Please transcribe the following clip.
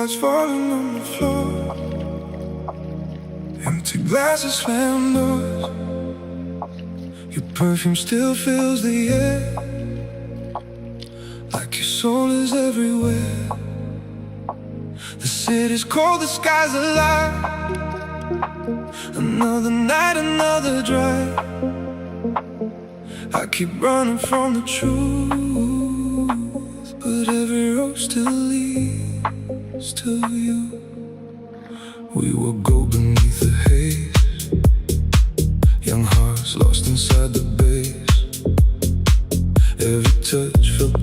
cards falling on the floor, empty glasses, slam doors. Your perfume still fills the air, like your soul is everywhere. The city's cold, the sky's alive. Another night, another drive. I keep running from the truth, but every road still leads to you. We will go beneath the haze, young hearts lost inside the base. Every touch felt